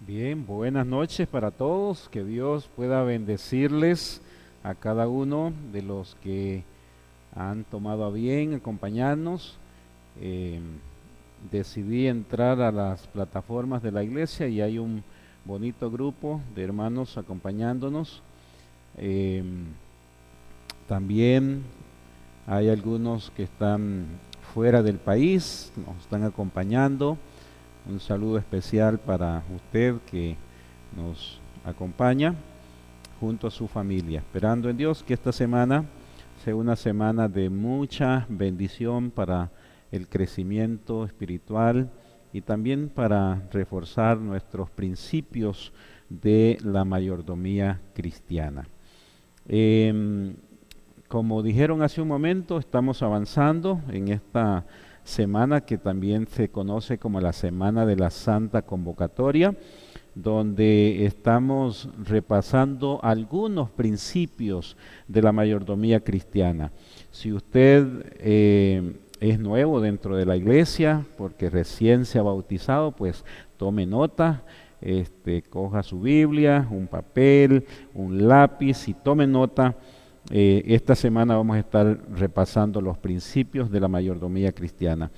Bien, buenas noches para todos. Que Dios pueda bendecirles a cada uno de los que han tomado a bien acompañarnos. Eh, Decidí entrar a las plataformas de la iglesia y hay un bonito grupo de hermanos acompañándonos. Eh, También hay algunos que están fuera del país, nos están acompañando. Un saludo especial para usted que nos acompaña junto a su familia, esperando en Dios que esta semana sea una semana de mucha bendición para el crecimiento espiritual y también para reforzar nuestros principios de la mayordomía cristiana. Como dijeron hace un momento, estamos avanzando en esta semana que también se conoce como la Semana de la Santa Convocatoria, donde estamos repasando algunos principios de la mayordomía cristiana. Si usted es nuevo dentro de la iglesia, porque recién se ha bautizado, pues tome nota, coja su Biblia, un papel, un lápiz y tome nota. Esta semana vamos a estar repasando los principios de la mayordomía cristiana.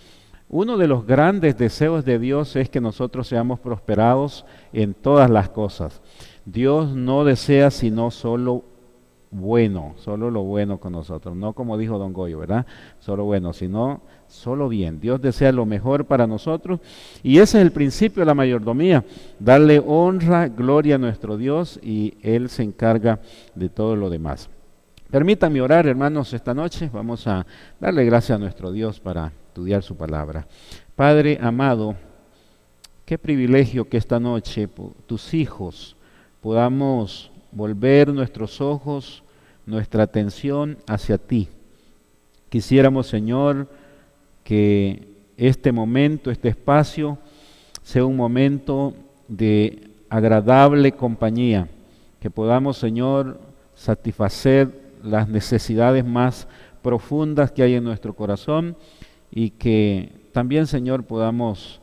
Uno de los grandes deseos de Dios es que nosotros seamos prosperados en todas las cosas. Dios no desea sino solo bueno, solo lo bueno con nosotros, no como dijo Don Goyo, ¿verdad? Solo bueno, sino solo bien. Dios desea lo mejor para nosotros y ese es el principio de la mayordomía, darle honra, gloria a nuestro Dios y Él se encarga de todo lo demás. Permítanme orar, hermanos, esta noche. Vamos a darle gracias a nuestro Dios para estudiar su palabra. Padre amado, qué privilegio que esta noche tus hijos podamos volver nuestros ojos, nuestra atención hacia ti. Quisiéramos, Señor, que este momento, este espacio, sea un momento de agradable compañía, que podamos, Señor, satisfacer las necesidades más profundas que hay en nuestro corazón y que también, Señor, podamos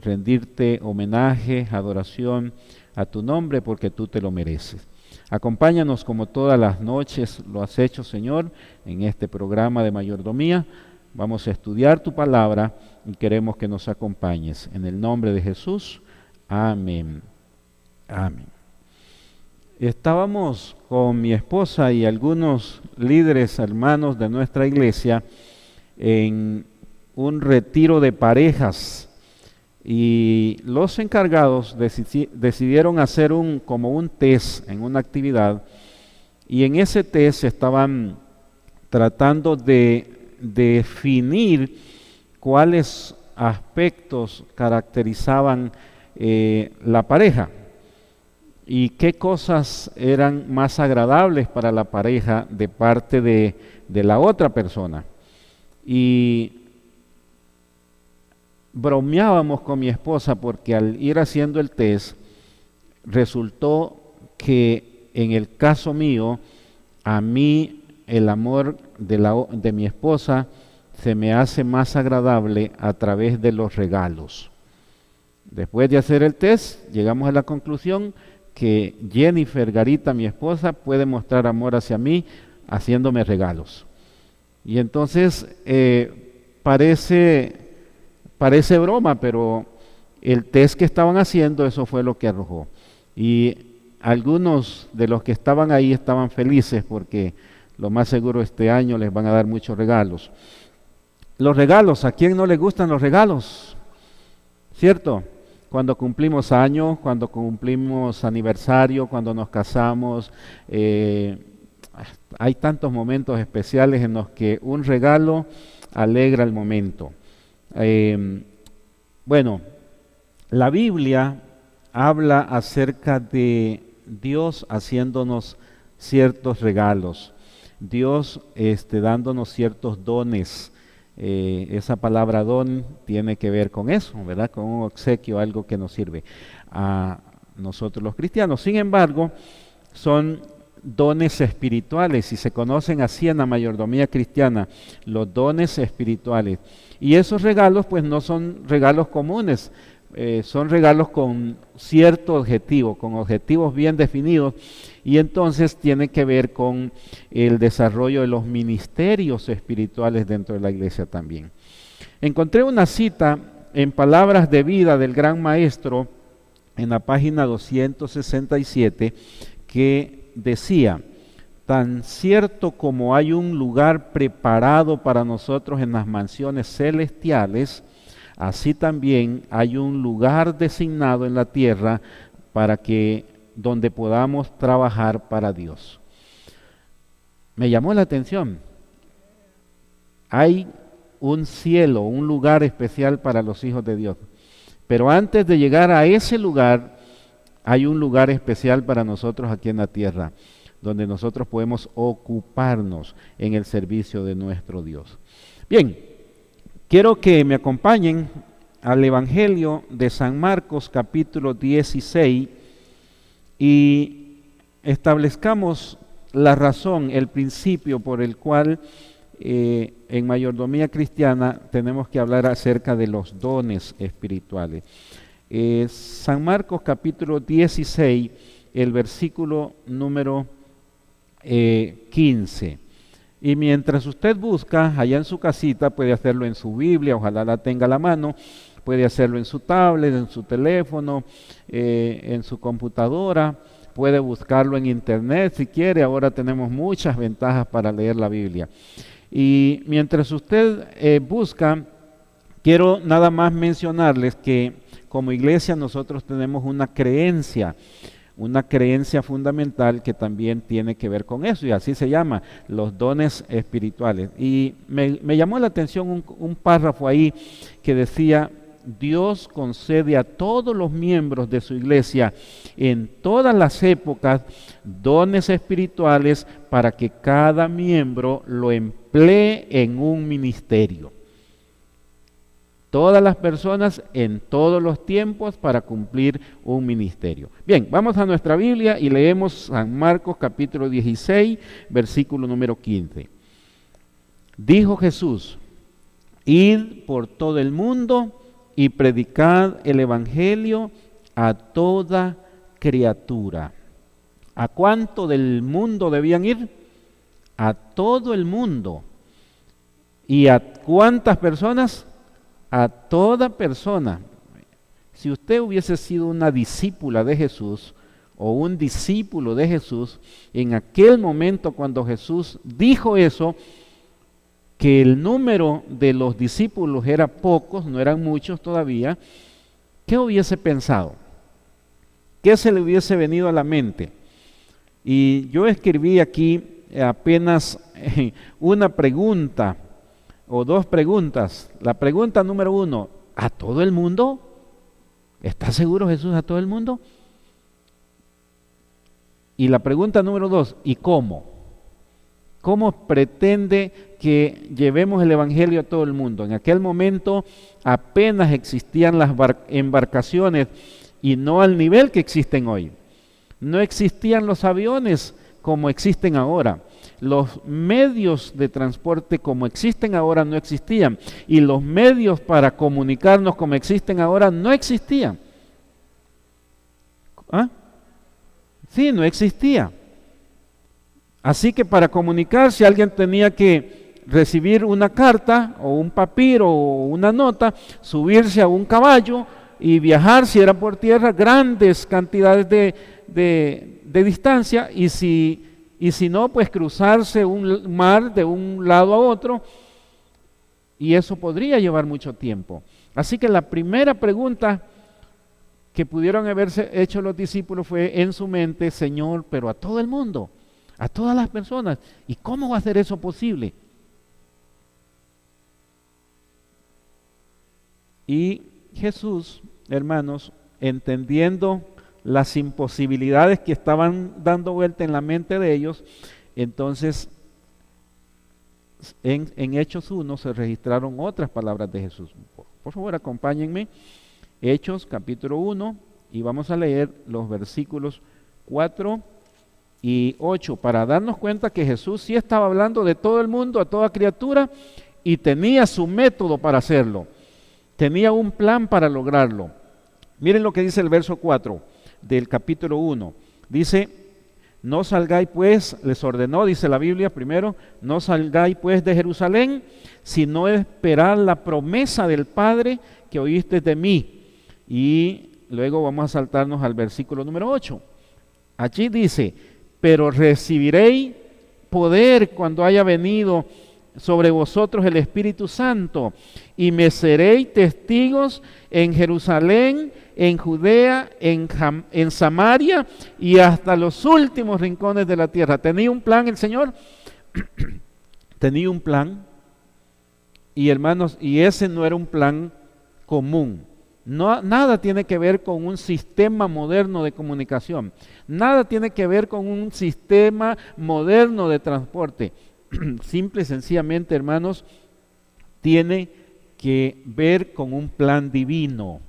rendirte homenaje, adoración a tu nombre porque tú te lo mereces. Acompáñanos como todas las noches lo has hecho, Señor, en este programa de mayordomía. Vamos a estudiar tu palabra y queremos que nos acompañes. En el nombre de Jesús, amén. Amén. Estábamos con mi esposa y algunos líderes hermanos de nuestra iglesia en un retiro de parejas y los encargados decidieron hacer como un test en una actividad y en ese test estaban tratando de definir cuáles aspectos caracterizaban la pareja y qué cosas eran más agradables para la pareja de parte de la otra persona. Y bromeábamos con mi esposa porque al ir haciendo el test resultó que en el caso mío, a mí el amor de mi esposa se me hace más agradable a través de los regalos. Después de hacer el test, llegamos a la conclusión que Jennifer Garita, mi esposa, puede mostrar amor hacia mí haciéndome regalos. Y entonces parece broma, pero el test que estaban haciendo, eso fue lo que arrojó. Y algunos de los que estaban ahí estaban felices porque lo más seguro este año les van a dar muchos regalos. Los regalos, ¿a quién no le gustan los regalos? ¿Cierto? Cuando cumplimos años, cuando cumplimos aniversario, cuando nos casamos, hay tantos momentos especiales en los que un regalo alegra el momento. Bueno, la Biblia habla acerca de Dios haciéndonos ciertos regalos, Dios dándonos ciertos dones. Esa palabra don tiene que ver con eso, ¿verdad? Con un obsequio, algo que nos sirve a nosotros los cristianos. Sin embargo, son dones espirituales y se conocen así en la mayordomía cristiana, los dones espirituales. Y esos regalos pues no son regalos comunes, son regalos con cierto objetivo, con objetivos bien definidos, y entonces tiene que ver con el desarrollo de los ministerios espirituales dentro de la iglesia también. Encontré una cita en Palabras de Vida del Gran Maestro en la página 267 que decía: tan cierto como hay un lugar preparado para nosotros en las mansiones celestiales, así también hay un lugar designado en la tierra para que donde podamos trabajar para Dios. Me llamó la atención. Hay un cielo, un lugar especial para los hijos de Dios. Pero antes de llegar a ese lugar, hay un lugar especial para nosotros aquí en la tierra, donde nosotros podemos ocuparnos en el servicio de nuestro Dios. Bien, quiero que me acompañen al Evangelio de San Marcos, capítulo 16, y establezcamos la razón, el principio por el cual en mayordomía cristiana tenemos que hablar acerca de los dones espirituales. San Marcos capítulo 16, el versículo número 15. Y mientras usted busca allá en su casita, puede hacerlo en su Biblia, ojalá la tenga a la mano, puede hacerlo en su tablet, en su teléfono, en su computadora, puede buscarlo en internet si quiere. Ahora tenemos muchas ventajas para leer la Biblia. Y mientras usted busca, quiero nada más mencionarles que como iglesia nosotros tenemos una creencia fundamental que también tiene que ver con eso, y así se llama, los dones espirituales. Y me llamó la atención un párrafo ahí que decía: Dios concede a todos los miembros de su iglesia en todas las épocas dones espirituales para que cada miembro lo emplee en un ministerio. Todas las personas en todos los tiempos para cumplir un ministerio. Bien, vamos a nuestra Biblia y leemos San Marcos capítulo 16, versículo número 15. Dijo Jesús: id por todo el mundo y predicad el evangelio a toda criatura. ¿A cuánto del mundo debían ir? A todo el mundo. ¿Y a cuántas personas? A toda persona. Si usted hubiese sido una discípula de Jesús o un discípulo de Jesús, en aquel momento cuando Jesús dijo eso, que el número de los discípulos era pocos, no eran muchos todavía, ¿qué hubiese pensado? ¿Qué se le hubiese venido a la mente? Y yo escribí aquí apenas una pregunta o dos preguntas. La pregunta número 1, ¿a todo el mundo? ¿Está seguro Jesús a todo el mundo? Y la pregunta número 2, ¿y cómo? ¿Cómo pretende que llevemos el evangelio a todo el mundo? En aquel momento apenas existían las embarcaciones y no al nivel que existen hoy. No existían los aviones como existen ahora. Los medios de transporte como existen ahora no existían. Y los medios para comunicarnos como existen ahora no existían. ¿Ah? Sí, no existía. Así que para comunicarse alguien tenía que recibir una carta o un papiro o una nota, subirse a un caballo y viajar, si era por tierra, grandes cantidades de distancia, y si no, pues cruzarse un mar de un lado a otro, y eso podría llevar mucho tiempo. Así que la primera pregunta que pudieron haberse hecho los discípulos fue en su mente: Señor, pero a todo el mundo, a todas las personas, ¿y cómo va a ser eso posible? Y Jesús, hermanos, entendiendo las imposibilidades que estaban dando vuelta en la mente de ellos, entonces en Hechos 1 se registraron otras palabras de Jesús. Por favor, acompáñenme, Hechos capítulo 1, y vamos a leer los versículos 4 y 8 para darnos cuenta que Jesús sí estaba hablando de todo el mundo, a toda criatura, y tenía su método para hacerlo, tenía un plan para lograrlo. Miren lo que dice el verso 4 del capítulo 1. Dice, no salgáis pues, les ordenó, dice la Biblia primero, no salgáis pues de Jerusalén, sino esperad la promesa del Padre que oíste de mí. Y luego vamos a saltarnos al versículo número 8. Allí dice, pero recibiréis poder cuando haya venido sobre vosotros el Espíritu Santo, y me seréis testigos en Jerusalén, en Judea, en Samaria y hasta los últimos rincones de la tierra. ¿Tenía un plan el Señor? Tenía un plan, y hermanos, y ese no era un plan común. No, nada tiene que ver con un sistema moderno de comunicación, nada tiene que ver con un sistema moderno de transporte. Simple y sencillamente, hermanos, tiene que ver con un plan divino,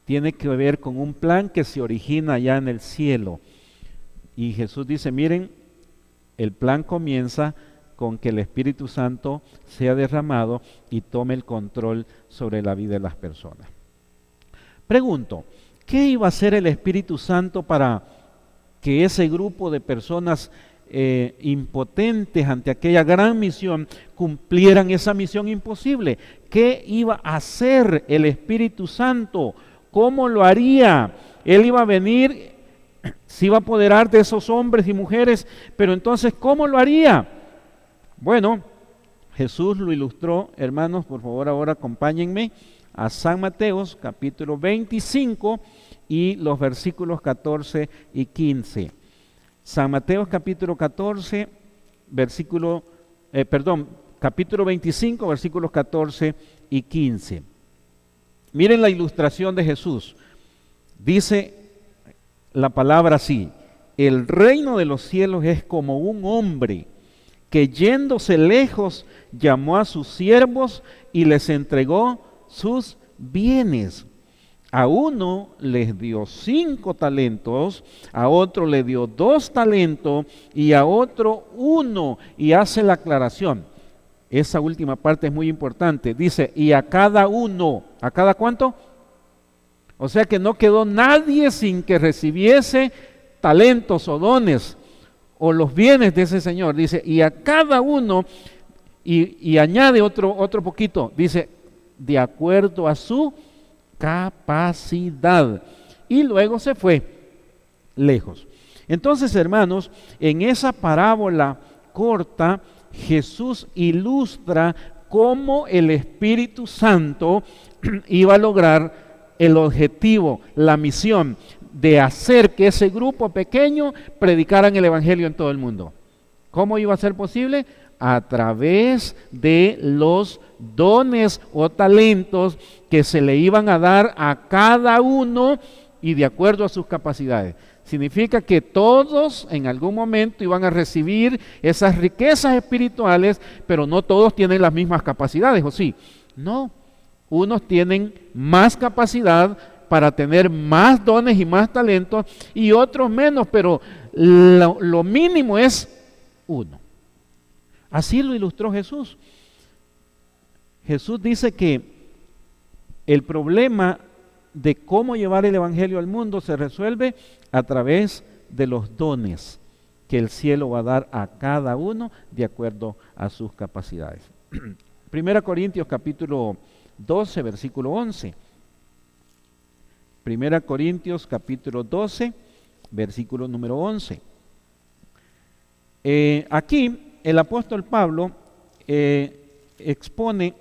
tiene que ver con un plan que se origina allá en el cielo. Y Jesús dice, miren, el plan comienza con que el Espíritu Santo sea derramado y tome el control sobre la vida de las personas. Pregunto, ¿qué iba a hacer el Espíritu Santo para que ese grupo de personas impotentes ante aquella gran misión cumplieran esa misión imposible? ¿Qué iba a hacer el Espíritu Santo? ¿Cómo lo haría? Él iba a venir, se iba a apoderar de esos hombres y mujeres, pero entonces, ¿cómo lo haría? Bueno, Jesús lo ilustró, hermanos, por favor ahora acompáñenme a San Mateo, capítulo 25 y los versículos 14 y 15. San Mateo capítulo 14, capítulo 25, versículos 14 y 15. Miren la ilustración de Jesús. Dice la palabra así: el reino de los cielos es como un hombre que yéndose lejos llamó a sus siervos y les entregó sus bienes. A uno les dio 5 talentos, a otro le dio 2 talentos y a otro 1. Y hace la aclaración. Esa última parte es muy importante. Dice, y a cada uno, ¿a cada cuánto? O sea que no quedó nadie sin que recibiese talentos o dones o los bienes de ese Señor. Dice, y a cada uno, y añade otro poquito, dice, de acuerdo a su capacidad. Y luego se fue lejos. Entonces, hermanos, en esa parábola corta, Jesús ilustra cómo el Espíritu Santo iba a lograr el objetivo, la misión de hacer que ese grupo pequeño predicaran el Evangelio en todo el mundo. ¿Cómo iba a ser posible? A través de los dones o talentos que se le iban a dar a cada uno y de acuerdo a sus capacidades. Significa que todos en algún momento iban a recibir esas riquezas espirituales, pero no todos tienen las mismas capacidades, ¿o sí? No, unos tienen más capacidad para tener más dones y más talentos y otros menos, pero lo mínimo es 1. Así lo ilustró Jesús. Jesús dice que el problema de cómo llevar el Evangelio al mundo se resuelve a través de los dones que el cielo va a dar a cada uno de acuerdo a sus capacidades. 1 Corintios capítulo 12, versículo 11. 1 Corintios capítulo 12, versículo número 11. Aquí el apóstol Pablo expone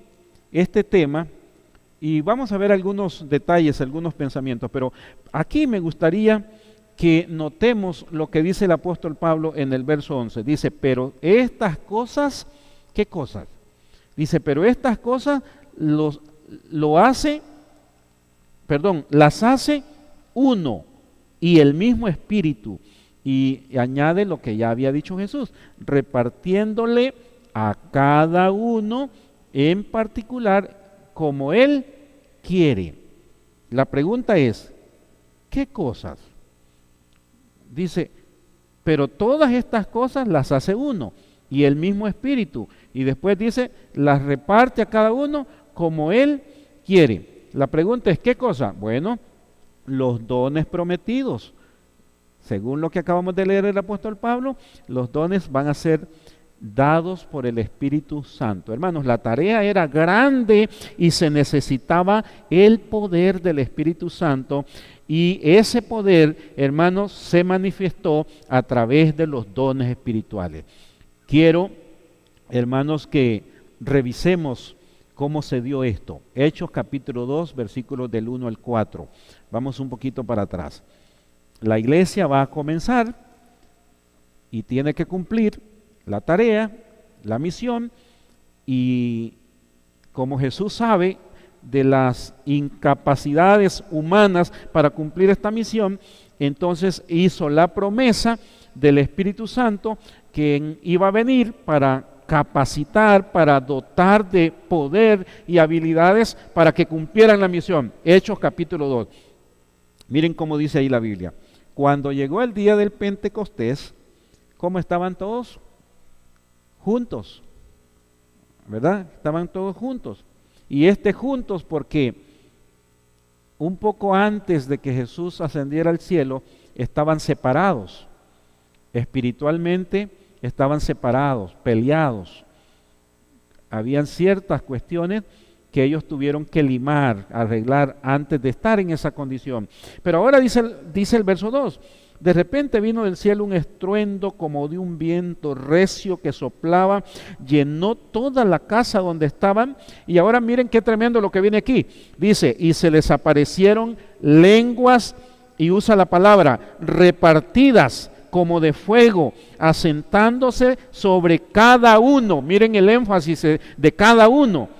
este tema y vamos a ver algunos detalles, algunos pensamientos, pero aquí me gustaría que notemos lo que dice el apóstol Pablo en el verso 11. Dice, pero estas cosas, ¿qué cosas? Dice, pero estas cosas las hace uno y el mismo Espíritu. Y añade lo que ya había dicho Jesús, repartiéndole a cada uno en particular como Él quiere. La pregunta es, ¿qué cosas? Dice, pero todas estas cosas las hace uno y el mismo Espíritu. Y después dice, las reparte a cada uno como Él quiere. La pregunta es, ¿qué cosa? Bueno, los dones prometidos. Según lo que acabamos de leer el apóstol Pablo, los dones van a ser dados por el Espíritu Santo. Hermanos, la tarea era grande y se necesitaba el poder del Espíritu Santo, y ese poder, hermanos, se manifestó a través de los dones espirituales. Quiero, hermanos, que revisemos cómo se dio esto. Hechos capítulo 2, versículos del 1 al 4. Vamos un poquito para atrás. La iglesia va a comenzar y tiene que cumplir la tarea, la misión, y como Jesús sabe de las incapacidades humanas para cumplir esta misión, entonces hizo la promesa del Espíritu Santo, quien iba a venir para capacitar, para dotar de poder y habilidades para que cumplieran la misión. Hechos capítulo 2. Miren cómo dice ahí la Biblia. Cuando llegó el día del Pentecostés, ¿cómo estaban todos? Juntos, ¿verdad? Estaban todos juntos. Y juntos porque un poco antes de que Jesús ascendiera al cielo, estaban separados. Espiritualmente estaban separados, peleados. Habían ciertas cuestiones que ellos tuvieron que limar, arreglar antes de estar en esa condición. Pero ahora dice el verso 2, de repente vino del cielo un estruendo como de un viento recio que soplaba, llenó toda la casa donde estaban, y ahora miren qué tremendo lo que viene aquí. Dice, y se les aparecieron lenguas, y usa la palabra, repartidas como de fuego, asentándose sobre cada uno. Miren el énfasis de cada uno,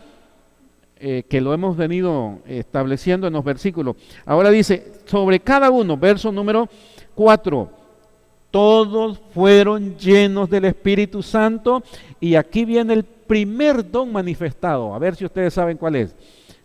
que lo hemos venido estableciendo en los versículos. Ahora dice, sobre cada uno, verso número 4, todos fueron llenos del Espíritu Santo, y aquí viene el primer don manifestado. A ver si ustedes saben cuál es.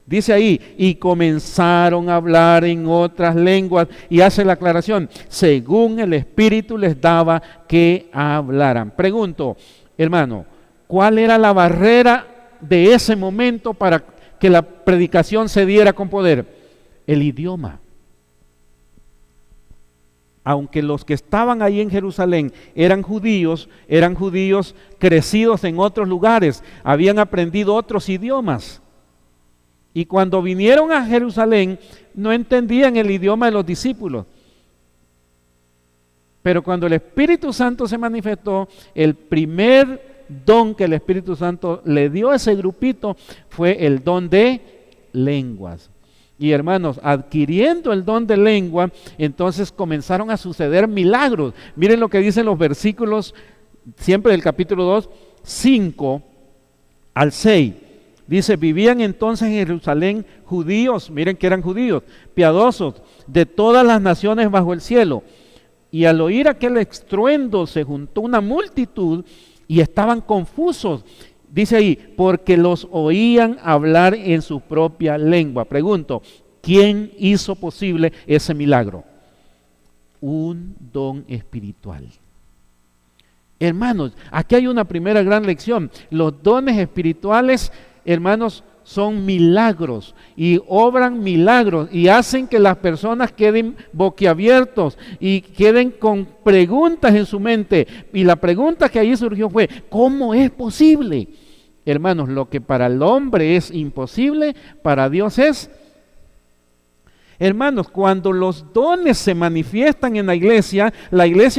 Dice ahí, y comenzaron a hablar en otras lenguas, y hace la aclaración, según el Espíritu les daba que hablaran. Pregunto, hermano, ¿cuál era la barrera de ese momento para que la predicación se diera con poder? El idioma. Aunque los que estaban ahí en Jerusalén eran judíos crecidos en otros lugares, habían aprendido otros idiomas. Y cuando vinieron a Jerusalén, no entendían el idioma de los discípulos. Pero cuando el Espíritu Santo se manifestó, el primer don que el Espíritu Santo le dio a ese grupito fue el don de lenguas. Y hermanos, adquiriendo el don de lengua, entonces comenzaron a suceder milagros. Miren lo que dicen los versículos, siempre del capítulo 2, 5 al 6. Dice, vivían entonces en Jerusalén judíos, miren que eran judíos, piadosos, de todas las naciones bajo el cielo. Y al oír aquel estruendo se juntó una multitud y estaban confusos. Dice ahí, porque los oían hablar en su propia lengua. Pregunto, ¿quién hizo posible ese milagro? Un don espiritual. Hermanos, aquí hay una primera gran lección. Los dones espirituales, hermanos, son milagros y obran milagros y hacen que las personas queden boquiabiertos y queden con preguntas en su mente. Y la pregunta que ahí surgió fue, ¿cómo es posible? Hermanos, lo que para el hombre es imposible, para Dios es. Hermanos, cuando los dones se manifiestan en la iglesia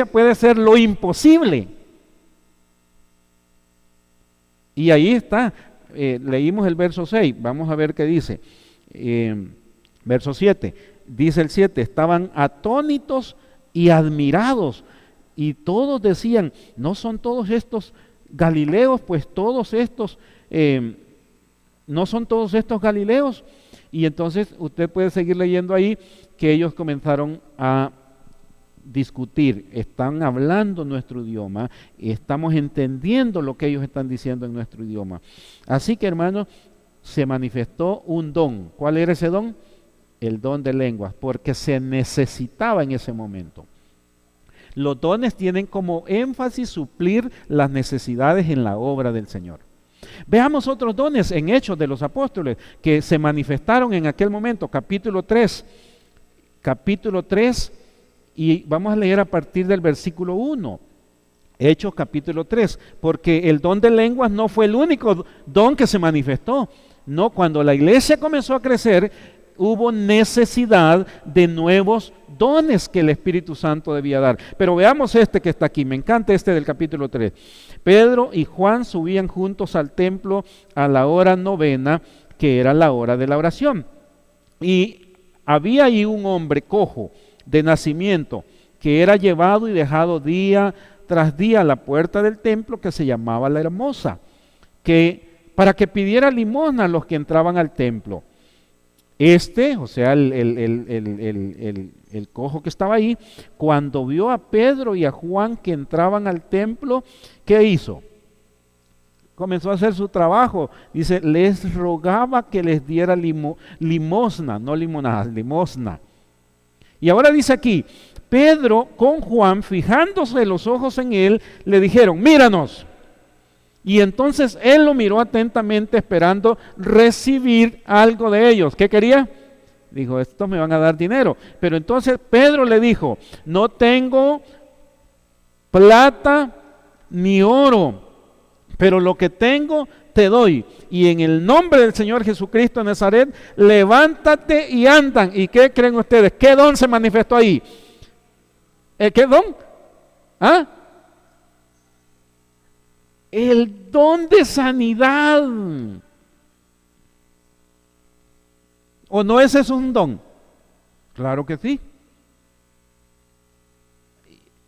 puede hacer lo imposible. Y ahí está. Leímos el verso 6, vamos a ver qué dice. Verso 7, dice el 7, estaban atónitos y admirados, y todos decían, ¿no son todos estos Galileos? Pues todos estos, ¿no son todos estos Galileos? Y entonces usted puede seguir leyendo ahí que ellos comenzaron a discutir, están hablando nuestro idioma, estamos entendiendo lo que ellos están diciendo en nuestro idioma. Así que, hermanos, se manifestó un don. ¿Cuál era ese don? El don de lenguas, porque se necesitaba en ese momento. Los dones tienen como énfasis suplir las necesidades en la obra del Señor. Veamos otros dones en Hechos de los Apóstoles que se manifestaron en aquel momento, capítulo 3. capítulo 3, y vamos a leer a partir del versículo 1. Hechos capítulo 3, porque el don de lenguas no fue el único don que se manifestó. No, cuando la iglesia comenzó a crecer, hubo necesidad de nuevos dones que el Espíritu Santo debía dar. Pero veamos este que está aquí, me encanta este del capítulo 3. Pedro y Juan subían juntos al templo a la hora novena, que era la hora de la oración. Y había ahí un hombre cojo de nacimiento, que era llevado y dejado día tras día a la puerta del templo, que se llamaba La Hermosa, para que pidiera limosna a los que entraban al templo. O sea, el cojo que estaba ahí, cuando vio a Pedro y a Juan que entraban al templo, ¿qué hizo? Comenzó a hacer su trabajo. Dice, les rogaba que les diera limosna, no limonada, limosna. Y ahora dice aquí, Pedro con Juan, fijándose los ojos en él, le dijeron, míranos. Y entonces él lo miró atentamente esperando recibir algo de ellos. ¿Qué quería? Dijo, estos me van a dar dinero. Pero entonces Pedro le dijo, no tengo plata ni oro, pero lo que tengo te doy. Y en el nombre del Señor Jesucristo de Nazaret, levántate y andan. ¿Y qué creen ustedes? ¿Qué don se manifestó ahí? ¿Qué don? ¿Ah? El don de sanidad. ¿O no ese es un don? Claro que sí.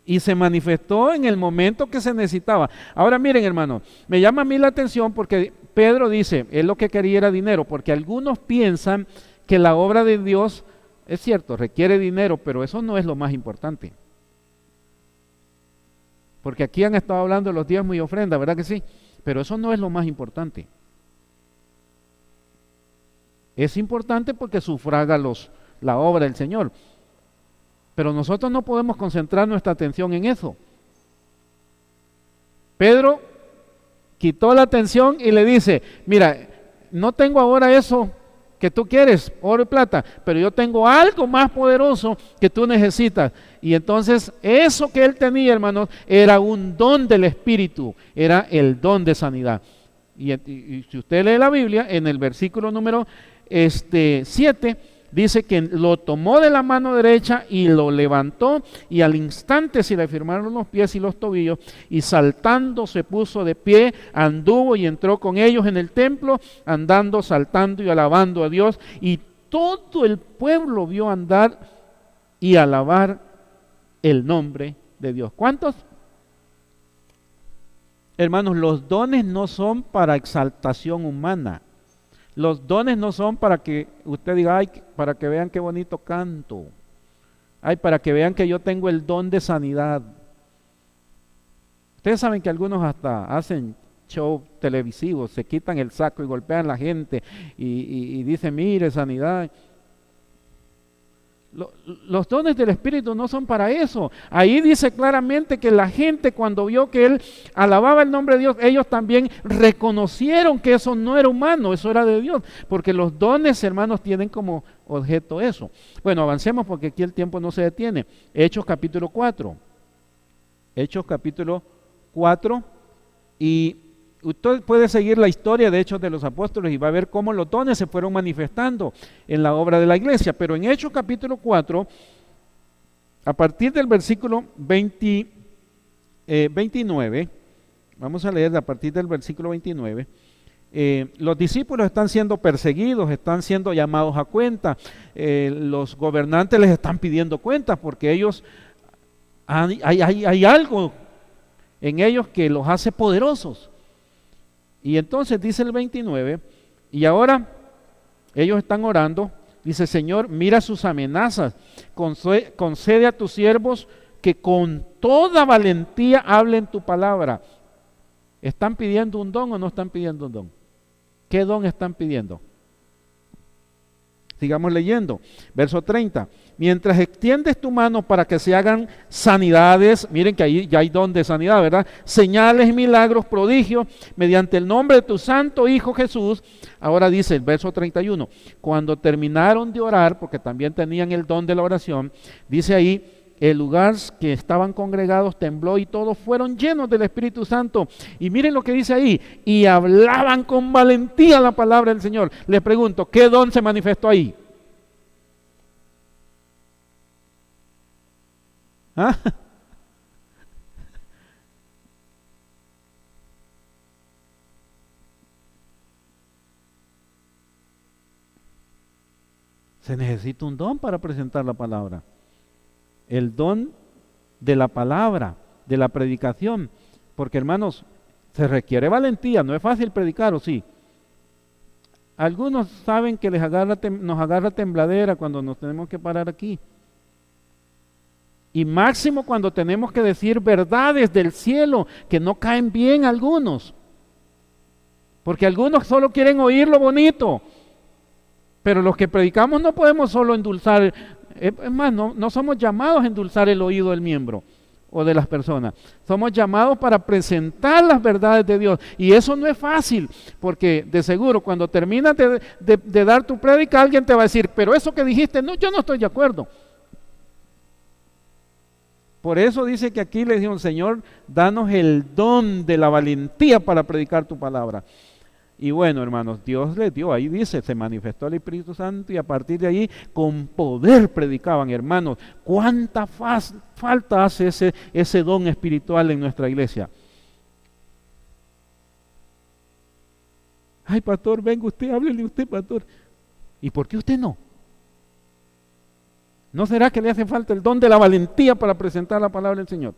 Y se manifestó en el momento que se necesitaba. Ahora miren, hermano, me llama a mí la atención porque Pedro dice, él lo que quería era dinero, porque algunos piensan que la obra de Dios, es cierto, requiere dinero, pero eso no es lo más importante. Porque aquí han estado hablando de los diezmos y ofrendas, ¿verdad que sí? Pero eso no es lo más importante. Es importante porque sufraga la obra del Señor. Pero nosotros no podemos concentrar nuestra atención en eso. Pedro quitó la atención y le dice, mira, no tengo ahora eso que tú quieres, oro y plata, pero yo tengo algo más poderoso que tú necesitas. Y entonces eso que él tenía, hermanos, era un don del Espíritu, era el don de sanidad. Y si usted lee la Biblia, en el versículo número 7, dice que lo tomó de la mano derecha y lo levantó, y al instante se le firmaron los pies y los tobillos, y saltando se puso de pie, anduvo y entró con ellos en el templo, andando, saltando y alabando a Dios, y todo el pueblo vio andar y alabar el nombre de Dios. ¿Cuántos? Hermanos, los dones no son para exaltación humana. Los dones no son para que usted diga, ay, para que vean qué bonito canto. Ay, para que vean que yo tengo el don de sanidad. Ustedes saben que algunos hasta hacen show televisivos, se quitan el saco y golpean a la gente y dicen, mire, sanidad. Los dones del Espíritu no son para eso. Ahí dice claramente que la gente, cuando vio que él alababa el nombre de Dios, ellos también reconocieron que eso no era humano, eso era de Dios, porque los dones, hermanos, tienen como objeto eso. Bueno, avancemos porque aquí el tiempo no se detiene. Hechos capítulo 4. Hechos capítulo 4, y usted puede seguir la historia de Hechos de los Apóstoles y va a ver cómo los dones se fueron manifestando en la obra de la iglesia. Pero en Hechos capítulo 4, a partir del versículo 29, vamos a leer a partir del versículo 29, los discípulos están siendo perseguidos, están siendo llamados a cuenta, los gobernantes les están pidiendo cuentas porque ellos, hay algo en ellos que los hace poderosos. Y entonces dice el 29, y ahora ellos están orando, dice, Señor, mira sus amenazas, concede a tus siervos que con toda valentía hablen tu palabra. ¿Están pidiendo un don o no están pidiendo un don? ¿Qué don están pidiendo? Sigamos leyendo. Verso 30. Mientras extiendes tu mano para que se hagan sanidades, miren que ahí ya hay don de sanidad, ¿verdad? Señales, milagros, prodigios, mediante el nombre de tu santo Hijo Jesús. Ahora dice el verso 31, cuando terminaron de orar, porque también tenían el don de la oración, dice ahí, el lugar que estaban congregados tembló y todos fueron llenos del Espíritu Santo. Y miren lo que dice ahí, y hablaban con valentía la palabra del Señor. Les pregunto, ¿qué don se manifestó ahí? ¿Ah? Se necesita un don para presentar la palabra. El don de la palabra, de la predicación. Porque hermanos, se requiere valentía, no es fácil predicar, ¿o sí? Algunos saben que nos agarra tembladera cuando nos tenemos que parar aquí. Y máximo cuando tenemos que decir verdades del cielo que no caen bien a algunos. Porque algunos solo quieren oír lo bonito. Pero los que predicamos no podemos solo endulzar. Es más, no somos llamados a endulzar el oído del miembro o de las personas. Somos llamados para presentar las verdades de Dios. Y eso no es fácil. Porque de seguro cuando terminas de dar tu prédica, alguien te va a decir, pero eso que dijiste, no, yo no estoy de acuerdo. Por eso dice que aquí le dijeron, Señor, danos el don de la valentía para predicar tu palabra. Y bueno, hermanos, Dios les dio, ahí dice, se manifestó el Espíritu Santo y a partir de ahí con poder predicaban, hermanos. ¿Cuánta falta hace ese don espiritual en nuestra iglesia? Ay, pastor, venga usted, háblele usted, pastor. ¿Y por qué usted no? ¿No será que le hace falta el don de la valentía para presentar la palabra del Señor?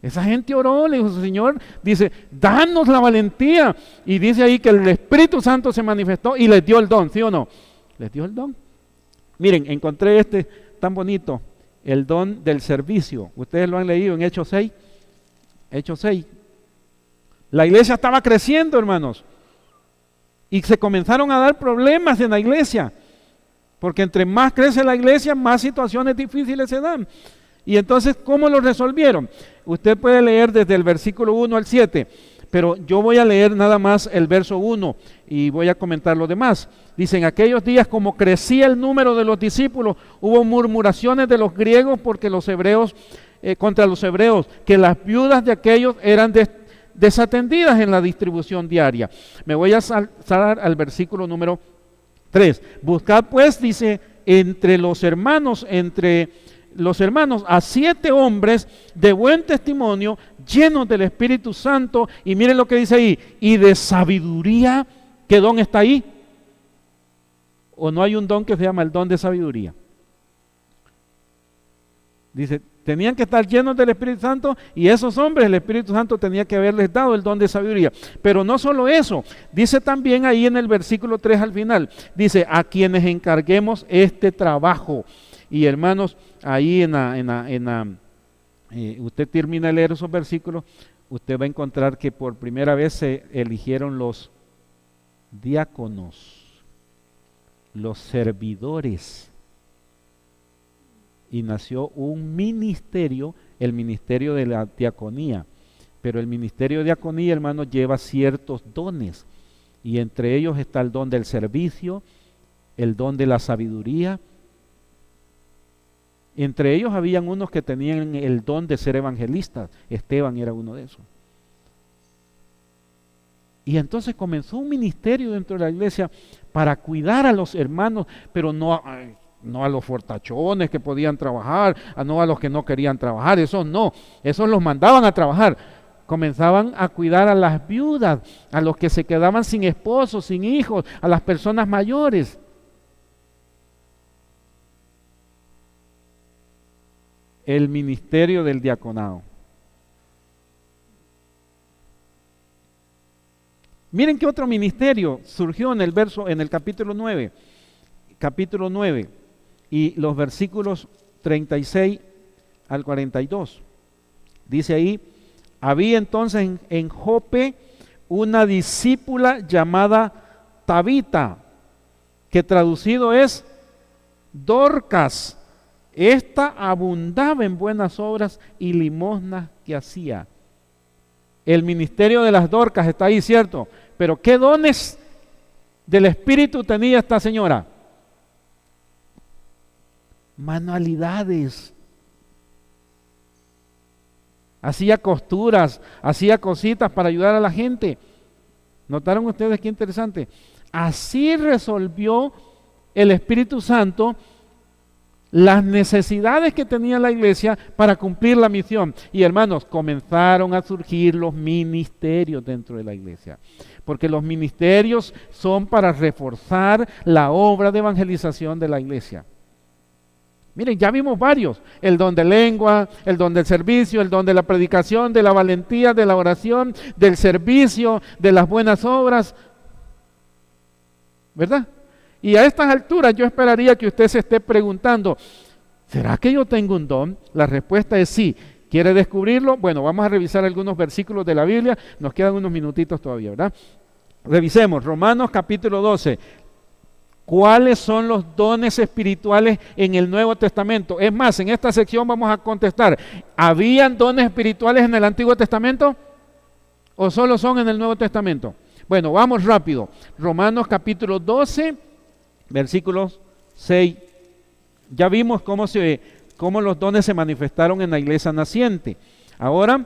Esa gente oró, le dijo, Señor, dice, danos la valentía. Y dice ahí que el Espíritu Santo se manifestó y les dio el don, ¿sí o no? Les dio el don. Miren, encontré este tan bonito, el don del servicio. Ustedes lo han leído en Hechos 6. Hechos 6. La iglesia estaba creciendo, hermanos, y se comenzaron a dar problemas en la iglesia, porque entre más crece la iglesia, más situaciones difíciles se dan. Y entonces, ¿cómo lo resolvieron? Usted puede leer desde el versículo 1 al 7, pero yo voy a leer nada más el verso 1 y voy a comentar lo demás. Dice, en aquellos días, como crecía el número de los discípulos, hubo murmuraciones de los griegos porque los hebreos, contra los hebreos, que las viudas de aquellos eran desatendidas en la distribución diaria. Me voy a saltar al versículo número 3. Buscad pues, dice, entre los hermanos a 7 hombres de buen testimonio, llenos del Espíritu Santo, y miren lo que dice ahí, y de sabiduría. ¿Qué don está ahí? ¿O no hay un don que se llama el don de sabiduría? Dice, tenían que estar llenos del Espíritu Santo, y esos hombres, el Espíritu Santo tenía que haberles dado el don de sabiduría. Pero no solo eso, dice también ahí en el versículo 3 al final, dice, a quienes encarguemos este trabajo. Y hermanos, ahí usted termina de leer esos versículos, usted va a encontrar que por primera vez se eligieron los diáconos, los servidores, y nació un ministerio, el ministerio de la diaconía. Pero el ministerio de diaconía, hermanos, lleva ciertos dones, y entre ellos está el don del servicio, el don de la sabiduría. Entre ellos habían unos que tenían el don de ser evangelistas. Esteban era uno de esos. Y entonces comenzó un ministerio dentro de la iglesia para cuidar a los hermanos, pero no a los fortachones que podían trabajar, no a los que no querían trabajar, esos no, esos los mandaban a trabajar. Comenzaban a cuidar a las viudas, a los que se quedaban sin esposos, sin hijos, a las personas mayores. El ministerio del diaconado. Miren qué otro ministerio surgió en el capítulo 9. Capítulo 9 y los versículos 36 al 42. Dice ahí, Había entonces en Jope una discípula llamada Tabita, que traducido es Dorcas. Esta abundaba en buenas obras y limosnas que hacía. El ministerio de las Dorcas está ahí, ¿cierto? Pero ¿qué dones del Espíritu tenía esta señora? Manualidades. Hacía costuras, hacía cositas para ayudar a la gente. ¿Notaron ustedes qué interesante? Así resolvió el Espíritu Santo las necesidades que tenía la iglesia para cumplir la misión. Y hermanos, comenzaron a surgir los ministerios dentro de la iglesia, porque los ministerios son para reforzar la obra de evangelización de la iglesia. Miren, ya vimos varios: el don de lengua, el don del servicio, el don de la predicación, de la valentía, de la oración, del servicio, de las buenas obras, ¿verdad? Y a estas alturas yo esperaría que usted se esté preguntando, ¿será que yo tengo un don? La respuesta es sí. ¿Quiere descubrirlo? Bueno, vamos a revisar algunos versículos de la Biblia. Nos quedan unos minutitos todavía, ¿verdad? Revisemos Romanos capítulo 12. ¿Cuáles son los dones espirituales en el Nuevo Testamento? Es más, en esta sección vamos a contestar, ¿habían dones espirituales en el Antiguo Testamento o solo son en el Nuevo Testamento? Bueno, vamos rápido. Romanos capítulo 12, versículos 6. Ya vimos cómo los dones se manifestaron en la iglesia naciente. Ahora,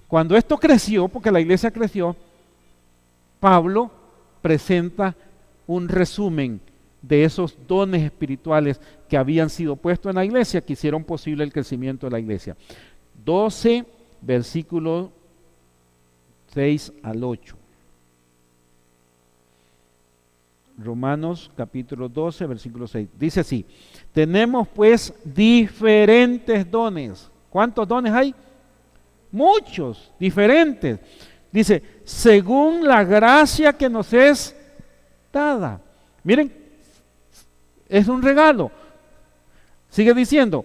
cuando esto creció, porque la iglesia creció, Pablo presenta un resumen de esos dones espirituales que habían sido puestos en la iglesia, que hicieron posible el crecimiento de la iglesia. 12, versículos 6 al 8. Romanos capítulo 12, versículo 6. Dice así: tenemos pues diferentes dones. ¿Cuántos dones hay? Muchos, diferentes. Dice, según la gracia que nos es dada. Miren, es un regalo. Sigue diciendo,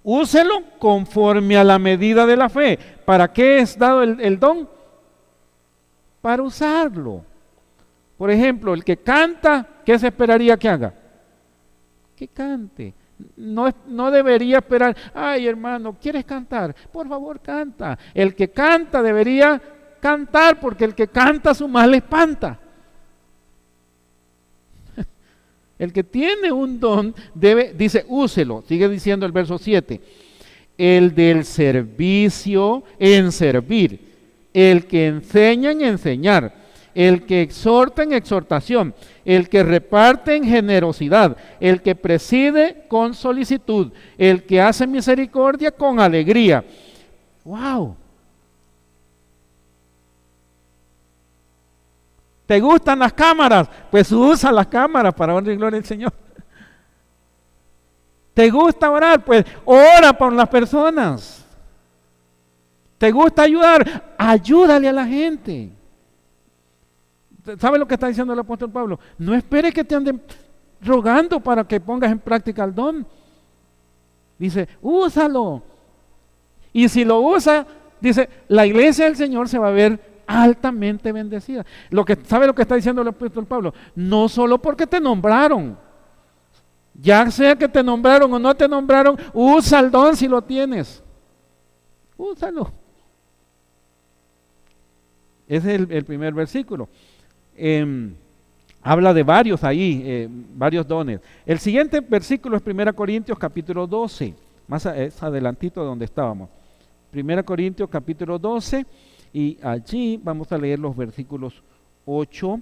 úselo conforme a la medida de la fe. ¿Para qué es dado el don? Para usarlo. Por ejemplo, el que canta, ¿qué se esperaría que haga? Que cante. No debería esperar, ay hermano, ¿quieres cantar? Por favor, canta. El que canta debería cantar, porque el que canta su mal le espanta. El que tiene un don dice, úselo. Sigue diciendo el verso 7. El del servicio en servir, el que enseña en enseñar, el que exhorta en exhortación, el que reparte en generosidad, el que preside con solicitud, el que hace misericordia con alegría. ¡Wow! ¿Te gustan las cámaras? Pues usa las cámaras para honra y gloria al Señor. ¿Te gusta orar? Pues ora por las personas. ¿Te gusta ayudar? Ayúdale a la gente. ¿Sabe lo que está diciendo el apóstol Pablo? No esperes que te anden rogando para que pongas en práctica el don. Dice, úsalo. Y si lo usa, dice, la iglesia del Señor se va a ver altamente bendecida. ¿Sabe lo que está diciendo el apóstol Pablo? No solo porque te nombraron. Ya sea que te nombraron o no te nombraron, usa el don si lo tienes. Úsalo. Ese es el primer versículo. Habla de varios ahí, varios dones. El siguiente versículo es 1 Corintios capítulo 12, es adelantito de donde estábamos. 1 Corintios capítulo 12, y allí vamos a leer los versículos 8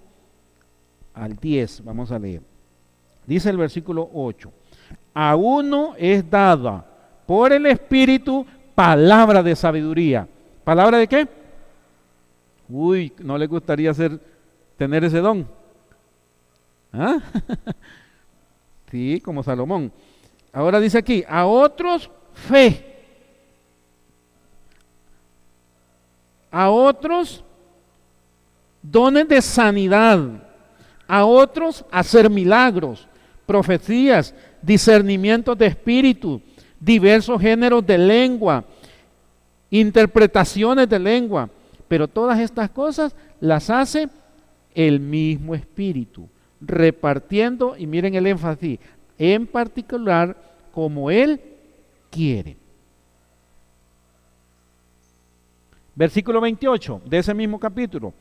al 10, vamos a leer. Dice el versículo 8, a uno es dada por el Espíritu palabra de sabiduría. ¿Palabra de qué? Uy, ¿no le gustaría tener ese don? ¿Ah? Sí, como Salomón. Ahora dice aquí, a otros fe, a otros dones de sanidad, a otros hacer milagros, profecías, discernimientos de espíritu, diversos géneros de lengua, interpretaciones de lengua, pero todas estas cosas las hace el mismo Espíritu, repartiendo, y miren el énfasis, en particular como Él quiere. Versículo 28 de ese mismo capítulo,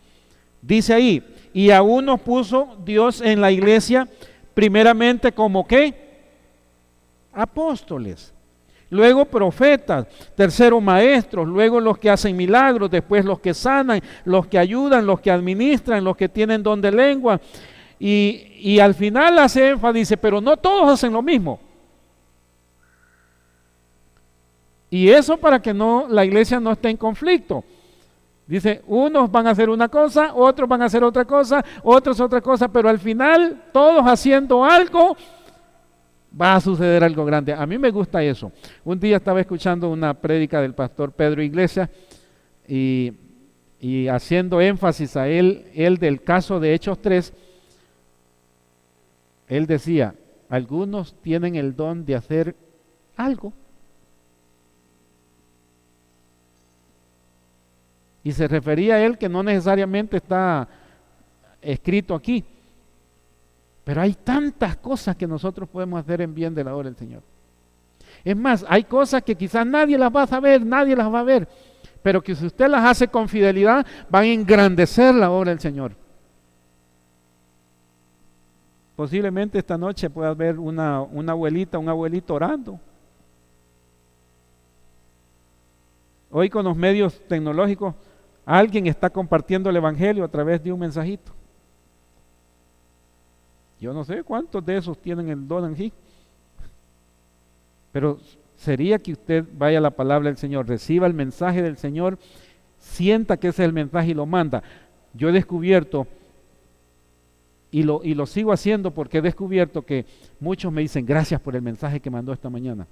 dice ahí, y a unos puso Dios en la iglesia, primeramente como ¿qué? Apóstoles, luego profetas, tercero maestros, luego los que hacen milagros, después los que sanan, los que ayudan, los que administran, los que tienen don de lengua, y al final hace énfasis, dice, pero no todos hacen lo mismo. Y eso para que la iglesia no esté en conflicto. Dice, unos van a hacer una cosa, otros van a hacer otra cosa, otros otra cosa, pero al final, todos haciendo algo, va a suceder algo grande. A mí me gusta eso. Un día estaba escuchando una prédica del pastor Pedro Iglesias y haciendo énfasis a él del caso de Hechos 3, él decía, algunos tienen el don de hacer algo. Y se refería a él que no necesariamente está escrito aquí. Pero hay tantas cosas que nosotros podemos hacer en bien de la obra del Señor. Es más, hay cosas que quizás nadie las va a saber, nadie las va a ver, pero que si usted las hace con fidelidad, van a engrandecer la obra del Señor. Posiblemente esta noche pueda ver una abuelita, un abuelito orando. Hoy con los medios tecnológicos, alguien está compartiendo el Evangelio a través de un mensajito. Yo no sé cuántos de esos tienen el don aquí, pero sería que usted vaya a la palabra del Señor, reciba el mensaje del Señor, sienta que ese es el mensaje y lo manda. Yo he descubierto, y lo sigo haciendo porque he descubierto que muchos me dicen, gracias por el mensaje que mandó esta mañana.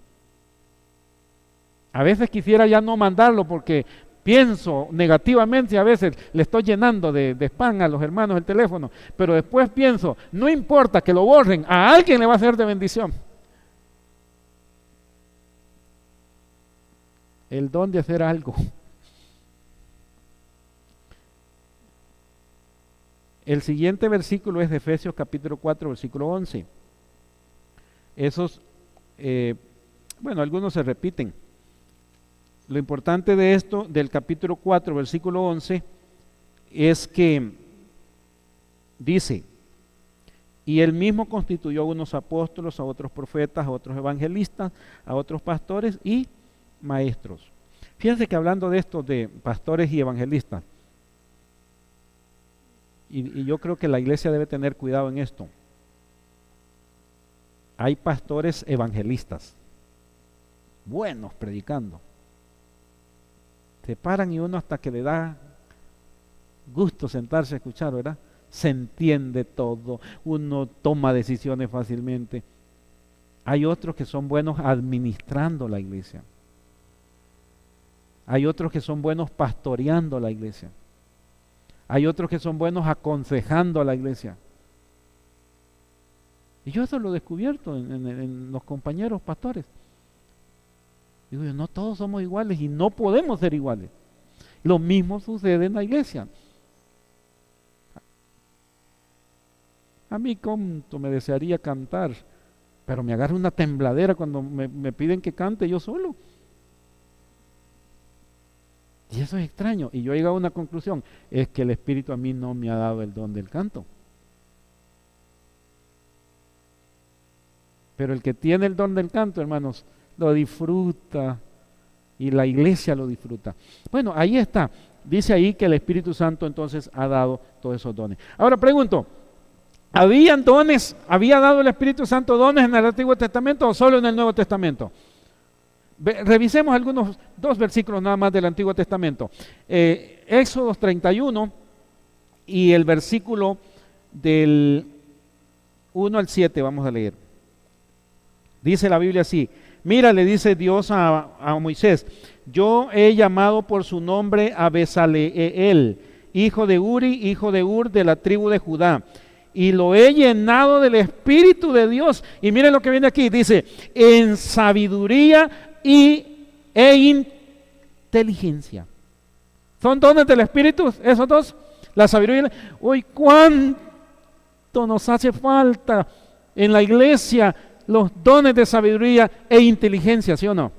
A veces quisiera ya no mandarlo porque pienso negativamente, a veces le estoy llenando de spam a los hermanos el teléfono, pero después pienso, no importa que lo borren, a alguien le va a ser de bendición. El don de hacer algo. El siguiente versículo es de Efesios capítulo 4, versículo 11. Esos, algunos se repiten. Lo importante de esto, del capítulo 4, versículo 11, es que dice, y él mismo constituyó a unos apóstoles, a otros profetas, a otros evangelistas, a otros pastores y maestros. Fíjense que hablando de esto de pastores y evangelistas, y yo creo que la iglesia debe tener cuidado en esto, hay pastores evangelistas, buenos predicando, se paran y uno hasta que le da gusto sentarse a escuchar, ¿verdad? Se entiende todo, uno toma decisiones fácilmente. Hay otros que son buenos administrando la iglesia. Hay otros que son buenos pastoreando la iglesia. Hay otros que son buenos aconsejando a la iglesia. Y yo eso lo he descubierto en los compañeros pastores. Digo yo, no todos somos iguales y no podemos ser iguales. Lo mismo sucede en la iglesia. A mí cuánto me desearía cantar, pero me agarra una tembladera cuando me piden que cante yo solo. Y eso es extraño. Y yo he llegado a una conclusión, es que el Espíritu a mí no me ha dado el don del canto. Pero el que tiene el don del canto, hermanos, lo disfruta y la iglesia lo disfruta. Bueno, ahí está. Dice ahí que el Espíritu Santo entonces ha dado todos esos dones. Ahora pregunto, ¿había dado el Espíritu Santo dones en el Antiguo Testamento o solo en el Nuevo Testamento? Revisemos dos versículos nada más del Antiguo Testamento. Éxodo 31 y el versículo del 1 al 7 vamos a leer. Dice la Biblia así, mira, le dice Dios a Moisés, yo he llamado por su nombre a Bezaleel, hijo de Uri, hijo de Ur, de la tribu de Judá, y lo he llenado del Espíritu de Dios. Y miren lo que viene aquí, dice, en sabiduría e inteligencia. ¿Son dones del Espíritu esos dos? La sabiduría. Uy, cuánto nos hace falta en la iglesia los dones de sabiduría e inteligencia, ¿sí o no?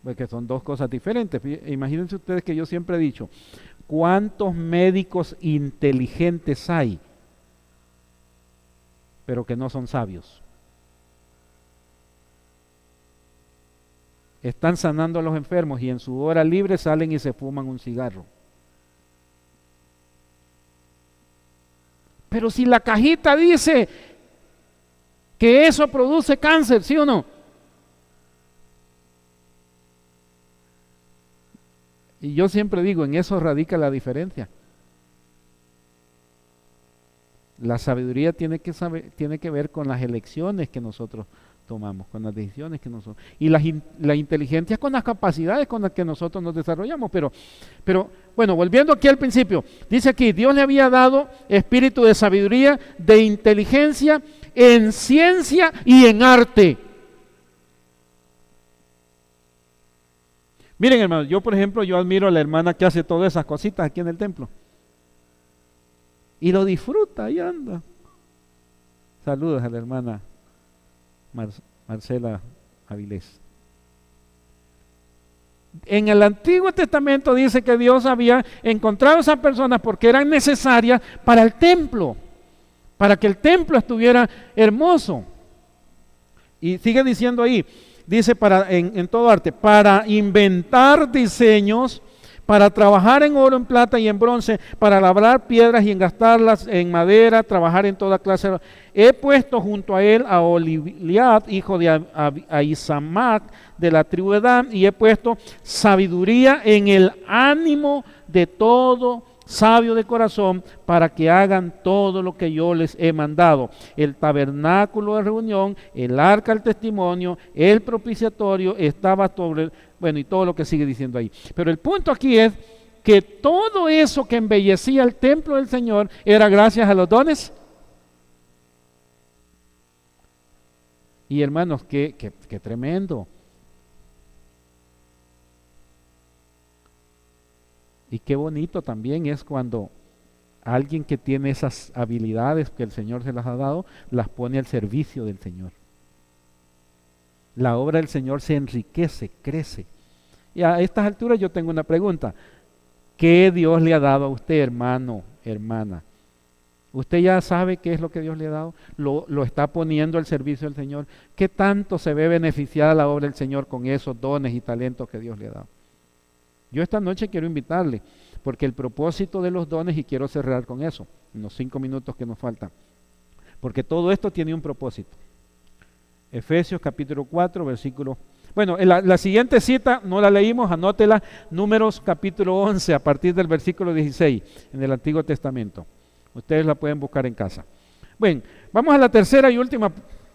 Porque son dos cosas diferentes. Imagínense ustedes que yo siempre he dicho, ¿cuántos médicos inteligentes hay, pero que no son sabios? Están sanando a los enfermos y en su hora libre salen y se fuman un cigarro. Pero si la cajita dice que eso produce cáncer, ¿sí o no? Y yo siempre digo, en eso radica la diferencia. La sabiduría tiene que ver con las elecciones que nosotros tomamos, con las decisiones que nosotros... Y la inteligencia con las capacidades con las que nosotros nos desarrollamos. Pero, bueno, volviendo aquí al principio, dice aquí, Dios le había dado espíritu de sabiduría, de inteligencia, en ciencia y en arte. Miren, hermanos, yo por ejemplo, yo admiro a la hermana que hace todas esas cositas aquí en el templo. Y lo disfruta, ahí anda. Saludos a la hermana Marcela Avilés. En el Antiguo Testamento dice que Dios había encontrado a esas personas porque eran necesarias para el templo, para que el templo estuviera hermoso. Y sigue diciendo ahí, dice en todo arte, para inventar diseños, para trabajar en oro, en plata y en bronce, para labrar piedras y engastarlas en madera, trabajar en toda clase. He puesto junto a él a Oliab, hijo de Ahisamac, de la tribu de Dan, y he puesto sabiduría en el ánimo de todo sabio de corazón, para que hagan todo lo que yo les he mandado: el tabernáculo de reunión, el arca del testimonio, el propiciatorio, estaba sobre, bueno, y todo lo que sigue diciendo ahí. Pero el punto aquí es que todo eso que embellecía el templo del Señor era gracias a los dones. Y hermanos, qué tremendo. Y qué bonito también es cuando alguien que tiene esas habilidades que el Señor se las ha dado, las pone al servicio del Señor. La obra del Señor se enriquece, crece. Y a estas alturas yo tengo una pregunta. ¿Qué Dios le ha dado a usted, hermano, hermana? ¿Usted ya sabe qué es lo que Dios le ha dado? ¿Lo está poniendo al servicio del Señor? ¿Qué tanto se ve beneficiada la obra del Señor con esos dones y talentos que Dios le ha dado? Yo esta noche quiero invitarle, porque el propósito de los dones, y quiero cerrar con eso, en los 5 minutos que nos faltan, porque todo esto tiene un propósito. Efesios capítulo 4, versículo... Bueno, la siguiente cita no la leímos, anótela, Números capítulo 11, a partir del versículo 16, en el Antiguo Testamento. Ustedes la pueden buscar en casa. Bueno, vamos a la tercera y última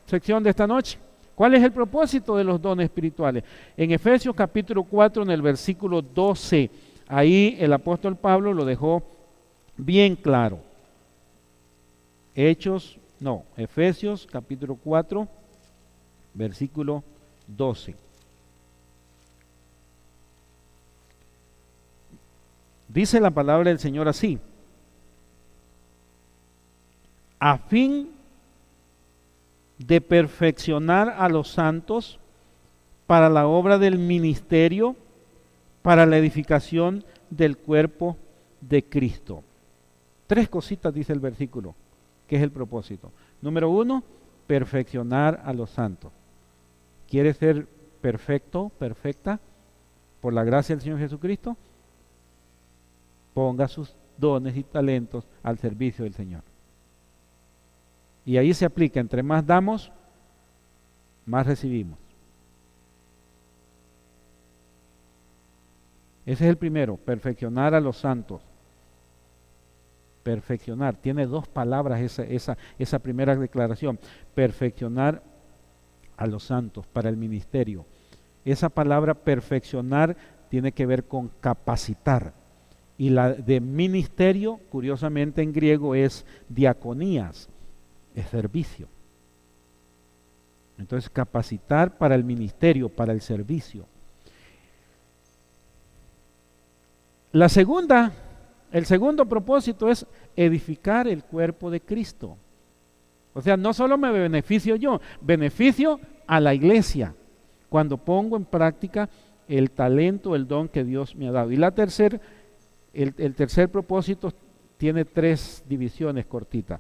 sección de esta noche. ¿Cuál es el propósito de los dones espirituales? En Efesios capítulo 4, en el versículo 12, ahí el apóstol Pablo lo dejó bien claro. Efesios capítulo 4, versículo 12. Dice la palabra del Señor así: a fin de perfeccionar a los santos para la obra del ministerio, para la edificación del cuerpo de Cristo. 3 cositas dice el versículo, que es el propósito. Número 1, perfeccionar a los santos. ¿Quiere ser perfecto, perfecta, por la gracia del Señor Jesucristo? Ponga sus dones y talentos al servicio del Señor. Y ahí se aplica, entre más damos, más recibimos. Ese es el primero, perfeccionar a los santos. Perfeccionar, tiene 2 palabras esa primera declaración, perfeccionar a los santos para el ministerio. Esa palabra perfeccionar tiene que ver con capacitar. Y la de ministerio, curiosamente en griego, es diaconías, es servicio. Entonces, capacitar para el ministerio, para el servicio. El segundo propósito es edificar el cuerpo de Cristo. O sea, no solo me beneficio yo, beneficio a la iglesia cuando pongo en práctica el talento, el don que Dios me ha dado. Y el tercer propósito tiene 3 divisiones cortitas.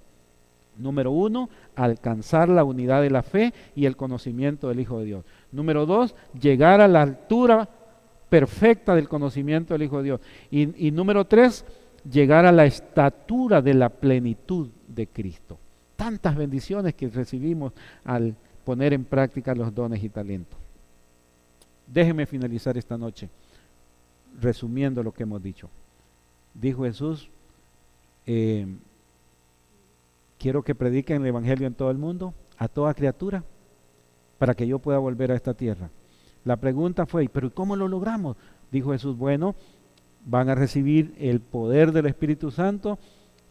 Número 1, alcanzar la unidad de la fe y el conocimiento del Hijo de Dios. Número 2, llegar a la altura perfecta del conocimiento del Hijo de Dios. Y número 3, llegar a la estatura de la plenitud de Cristo. Tantas bendiciones que recibimos al poner en práctica los dones y talentos. Déjeme finalizar esta noche resumiendo lo que hemos dicho. Dijo Jesús, quiero que prediquen el Evangelio en todo el mundo, a toda criatura, para que yo pueda volver a esta tierra. La pregunta fue, ¿pero cómo lo logramos? Dijo Jesús, bueno, van a recibir el poder del Espíritu Santo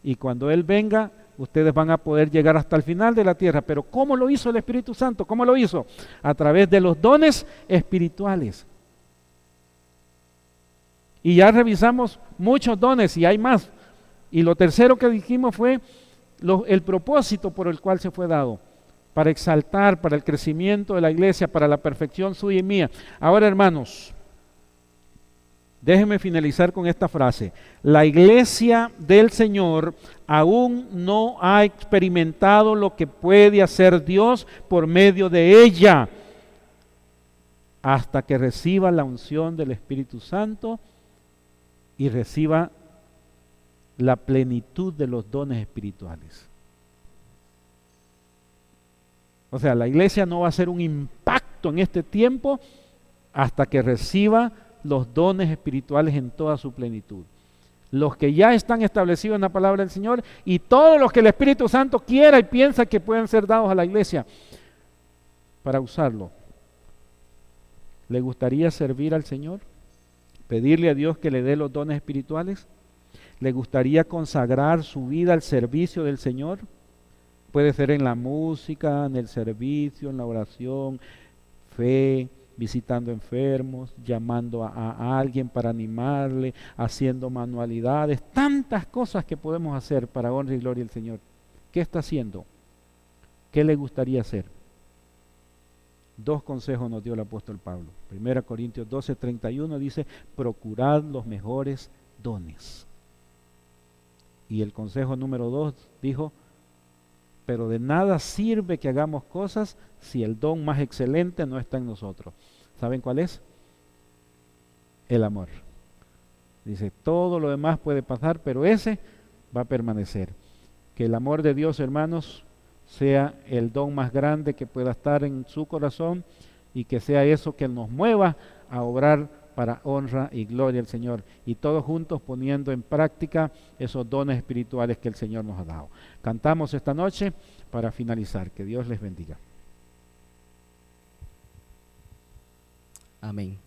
y cuando Él venga, ustedes van a poder llegar hasta el final de la tierra. Pero ¿cómo lo hizo el Espíritu Santo? ¿Cómo lo hizo? A través de los dones espirituales. Y ya revisamos muchos dones y hay más. Y lo tercero que dijimos fue el propósito por el cual se fue dado. Para exaltar, para el crecimiento de la iglesia, para la perfección suya y mía. Ahora, hermanos, déjenme finalizar con esta frase. La iglesia del Señor aún no ha experimentado lo que puede hacer Dios por medio de ella hasta que reciba la unción del Espíritu Santo y reciba la plenitud de los dones espirituales. O sea, la iglesia no va a hacer un impacto en este tiempo hasta que reciba los dones espirituales en toda su plenitud. Los que ya están establecidos en la palabra del Señor y todos los que el Espíritu Santo quiera y piensa que pueden ser dados a la iglesia para usarlo. ¿Le gustaría servir al Señor? ¿Pedirle a Dios que le dé los dones espirituales? ¿Le gustaría consagrar su vida al servicio del Señor? Puede ser en la música, en el servicio, en la oración, fe, visitando enfermos, llamando a alguien para animarle, haciendo manualidades, tantas cosas que podemos hacer para honra y gloria al Señor. ¿Qué está haciendo? ¿Qué le gustaría hacer? 2 consejos nos dio el apóstol Pablo. 1 Corintios 12:31 dice, procurad los mejores dones. Y el consejo número 2 dijo, pero de nada sirve que hagamos cosas si el don más excelente no está en nosotros. ¿Saben cuál es? El amor. Dice, todo lo demás puede pasar, pero ese va a permanecer. Que el amor de Dios, hermanos, sea el don más grande que pueda estar en su corazón y que sea eso que nos mueva a obrar para honra y gloria al Señor. Y todos juntos poniendo en práctica esos dones espirituales que el Señor nos ha dado. Cantamos esta noche para finalizar. Que Dios les bendiga. Amén.